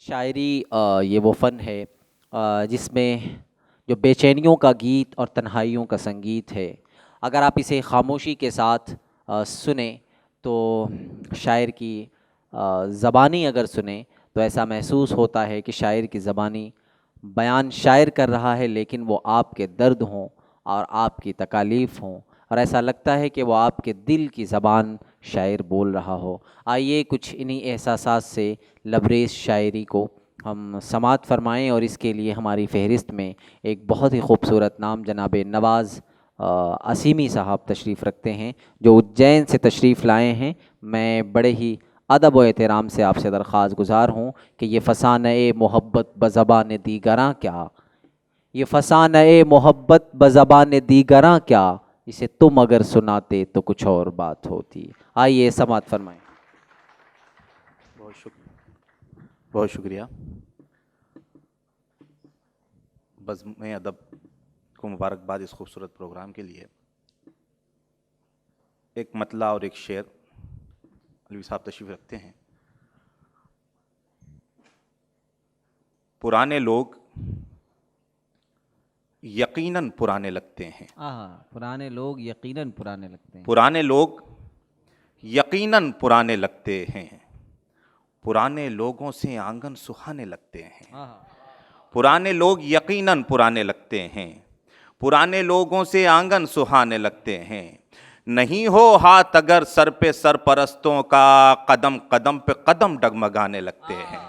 शायरी ये वो फ़न है जिसमें जो बेचैनियों का गीत और तन्हाइयों का संगीत है। अगर आप इसे खामोशी के साथ सुने तो शायर की ज़बानी अगर सुने तो ऐसा महसूस होता है कि शायर की ज़बानी बयान शायर कर रहा है, लेकिन वो आपके दर्द हों और आपकी तकालीफ़ हों, और ऐसा लगता है कि वो आपके दिल की ज़बान शायर बोल रहा हो। आइए कुछ इन्हीं एहसासात से लबरेज़ शायरी को हम समाअत फ़रमाएँ, और इसके लिए हमारी फ़हरिस्त में एक बहुत ही खूबसूरत नाम जनाब नवाज़ असीमी साहब तशरीफ़ रखते हैं, जो उज्जैन से तशरीफ़ लाए हैं। मैं बड़े ही अदब व एहतराम से आपसे दरख्वास्त गुज़ार हूँ कि ये फ़साने मोहब्बत बज़बान दीगरां क्या, ये फ़साने मोहब्बत बज़बान दीगरां क्या, इसे तुम अगर सुनाते तो कुछ और बात होती। आइए समाअत फ़रमाएँ। बहुत शुक्रिया। बज़्म अदब को मुबारकबाद इस खूबसूरत प्रोग्राम के लिए। एक मतला और एक शेर अलवी साहब तशरीफ़ रखते हैं। पुराने लोग यकीनन पुराने लगते हैं। पुराने लोग यकीनन पुराने लगते हैं। पुराने लोग यकीनन पुराने लगते हैं। पुराने लोगों से आंगन सुहाने लगते हैं। पुराने लोग यकीनन पुराने लगते हैं। पुराने लोगों से आंगन सुहाने लगते हैं। नहीं हो हाथ अगर सर पे सरपरस्तों का, कदम कदम पे कदम डगमगाने लगते हैं।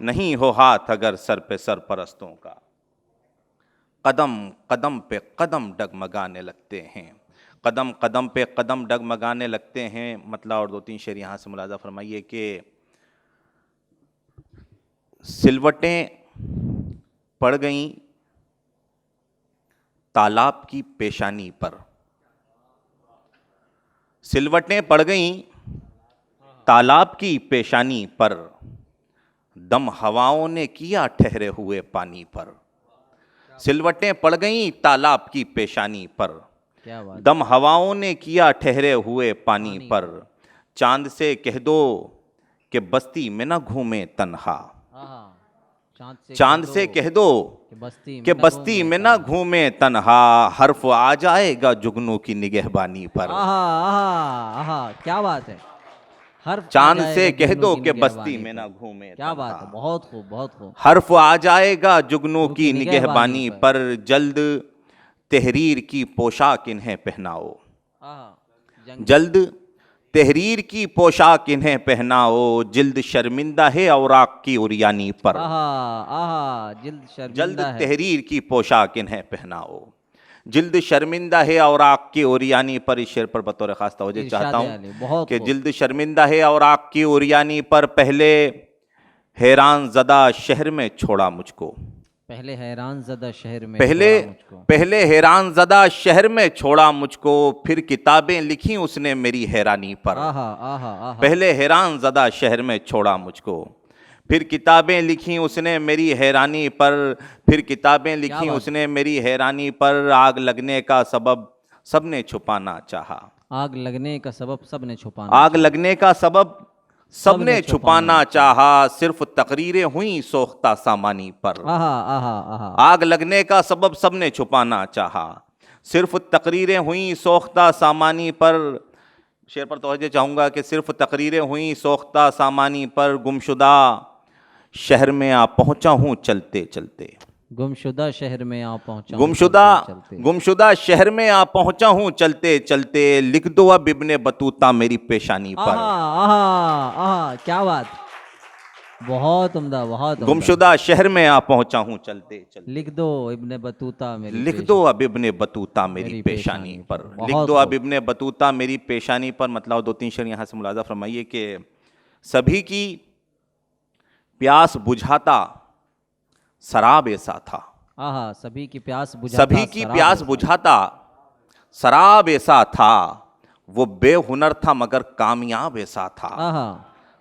नहीं हो हाथ अगर सर पे सरपरस्तों का, कदम कदम पे कदम डगमगाने लगते हैं। कदम कदम पे कदम डगमगाने लगते हैं। मतलब और दो तीन शेर यहाँ से मुलाजा फरमाइए कि सिलवटें पड़ गईं तालाब की पेशानी पर। सिलवटें पड़ गईं तालाब की पेशानी पर, दम हवाओं ने किया ठहरे हुए पानी पर। सिलवटें पड़ गईं तालाब की पेशानी पर, दम हवाओं ने किया ठहरे हुए पानी पर। चांद से कह दो कि बस्ती में न घूमे तन्हा। चांद से कह दो कि बस्ती में न घूमे तन्हा, हर्फ आ जाएगा जुगनू की निगहबानी पर। क्या बात है। चांद से कह दो कि बस्ती में न घूमे क्या बात है। बहुत खूब, बहुत खूब। हर्फ आ जाएगा जुगनू की निगहबानी पर। जल्द तहरीर की पोशाक इन्हें पहनाओ। जल्द तहरीर की पोशाक इन्हें पहनाओ, जिल्द शर्मिंदा है औराक की उरियानी पर। जल्द तहरीर की पोशाक इन्हें पहनाओ, जिल्द शर्मिंदा है औराक की उरियानी पर। इस शेर पर बतौर खास तवज्जो चाहता हूँ कि जिल्द शर्मिंदा है औराक की उरियानी पर। पहले हैरान ज़दा शहर में छोड़ा मुझको। पहले हैरान ज़दा शहर में पहले हैरान ज़दा शहर में छोड़ा मुझको, फिर किताबें लिखी उसने मेरी हैरानी पर। पहले हैरान ज़दा शहर में छोड़ा मुझको, फिर किताबें लिखी उसने मेरी हैरानी पर। फिर किताबें लिखी उसने मेरी हैरानी पर। आग लगने का सबब सबने छुपाना चाहा। आग लगने का सबब सबने छुपाना, आग लगने का सबब सबने छुपाना चाहा। सिर्फ तकरीरें हुई सोख्ता सामानी पर। आग लगने का सबब सबने छुपाना चाहा, सिर्फ तकरीरें हुई सोख्ता सामानी पर। शेर पर तवज्जो चाहूँगा कि सिर्फ तकरीरें हुई सोख्ता सामानी पर। गुमशुदा शहर में आ पहुँचा हूँ चलते चलते। गुमशुदा शहर में आ पहुँचा, गुमशुदा शहर में आ पहुँचा हूँ चलते चलते। लिख दो अब इब्ने बतूता मेरी पेशानी पर। क्या बात, बहुत उम्दा, बहुत उम्दा। गुमशुदा शहर में आ पहुँचा हूँ चलते चलते। लिख दो इब्ने बतूता मेरी, लिख दो अब इब्ने बतूता मेरी पेशानी पर। लिख दो अब इब्ने बतूता मेरी पेशानी पर। मतलब दो तीन शेर यहाँ से मुलाजा फरमाइए कि सभी की प्यास बुझाता शराब ऐसा था। सभी की प्यास बुझाता, सभी की प्यास बुझाता शराब ऐसा था। वो बेहुनर था मगर कामयाब ऐसा था।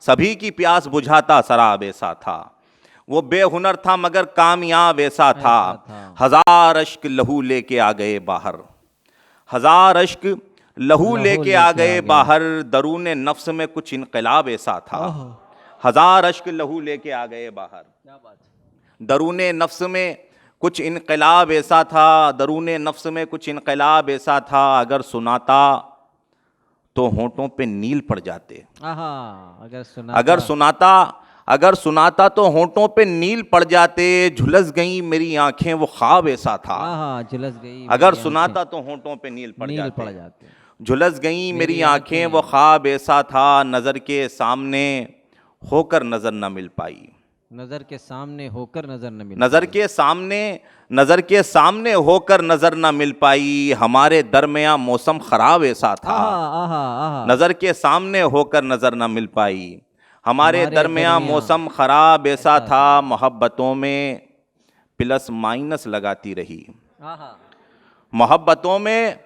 सभी की प्यास बुझाता शराब ऐसा था। वो बेहुनर था मगर कामयाब ऐसा था। हजार अश्क लहू लेके आ गए बाहर। हजार अश्क लहू लेके आ गए बाहर। दरूने नफ्स में कुछ इनकलाब ऐसा था। हजार अश्क लहू लेके आ गए बाहर। क्या बात है। दरूने नफ्स में कुछ इनकलाब ऐसा था, दरूने नफ्स में कुछ इनकलाब ऐसा था, अगर सुनाता तो होंठों पे नील पड़ जाते। अगर सुनाता तो होंठों पे नील पड़ जाते। झुलस गई मेरी आंखें वो ख्वाब ऐसा था। झुलस गई अगर सुनाता तो होंठों पे नील पड़ जाते। झुलस गई मेरी आंखें वो ख्वाब ऐसा था, नजर के सामने होकर नजर न मिल पाई। नजर के सामने होकर नजर न मिल नजर के सामने होकर नजर न मिल पाई। हमारे दरमियां मौसम खराब ऐसा था। नजर के सामने होकर नजर न मिल पाई। हमारे दरमियां मौसम खराब ऐसा था। मोहब्बतों में प्लस माइनस लगाती रही। मोहब्बतों में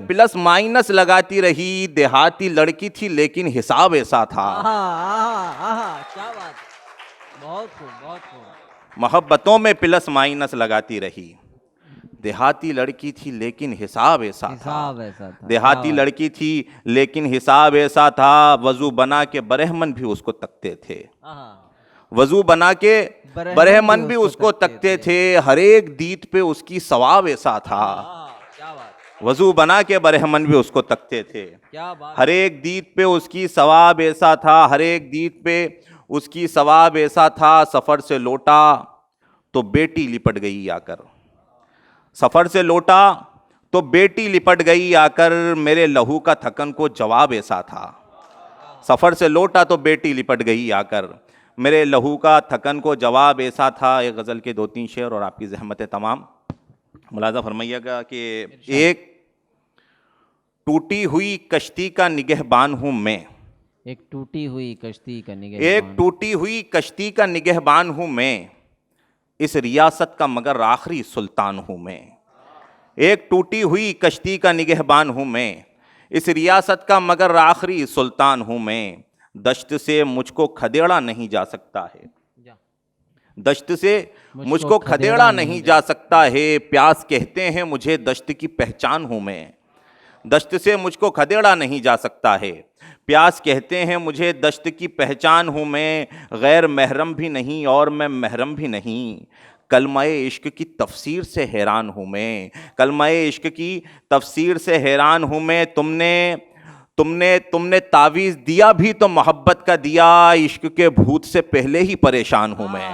प्लस माइनस लगाती रही। देहाती लड़की थी लेकिन हिसाब ऐसा था। क्या बात, बहुत खूब, बहुत खूब। मोहब्बतों में प्लस माइनस लगाती रही। देहाती लड़की थी लेकिन हिसाब ऐसा था। देहाती लड़की थी लेकिन हिसाब ऐसा था। वजू बना के बरहमन भी उसको तकते थे। वजू बना के बरहमन भी उसको तकते थे। हर एक दीद पे उसकी सवाब ऐसा था। वजू बना के बरहमन भी उसको तकते थे। हर एक दीद पे उसकी सवाब ऐसा था। हर एक दीद पे उसकी सवाब ऐसा था। सफर से लौटा तो बेटी लिपट गई आकर। सफर से लौटा तो बेटी लिपट गई आकर। मेरे लहू का थकन को जवाब ऐसा था। सफर से लौटा तो बेटी लिपट गई आकर। मेरे लहू का थकन को जवाब ऐसा था। एक गज़ल के 2-3 शेर और आपकी ज़हमत तमाम। मुलाज़ा फरमाइएगा कि एक टूटी हुई कश्ती का निगहबान हूँ मैं। एक टूटी हुई कश्ती का निगहबान हूँ मैं। इस रियासत का मगर आखिरी सुल्तान हूँ मैं। एक टूटी हुई कश्ती का निगहबान हूँ मैं। इस रियासत का मगर आखिरी सुल्तान हूँ मैं। दश्त से मुझको खदेड़ा नहीं जा सकता है। दश्त से मुझको खदेड़ा नहीं जा सकता है। प्यास कहते हैं मुझे दश्त की पहचान हूँ मैं। दश्त से मुझको खदेड़ा नहीं जा सकता है। प्यास कहते हैं मुझे दश्त की पहचान हूँ मैं। गैर महरम भी नहीं और मैं महरम भी नहीं। कलमाए इश्क की तफसीर से हैरान हूँ मैं। कलमाए इश्क की तफसीर से हैरान हूँ मैं। तुमने तावीज़ दिया भी तो मोहब्बत का दिया। इश्क के भूत से पहले ही परेशान हूँ मैं।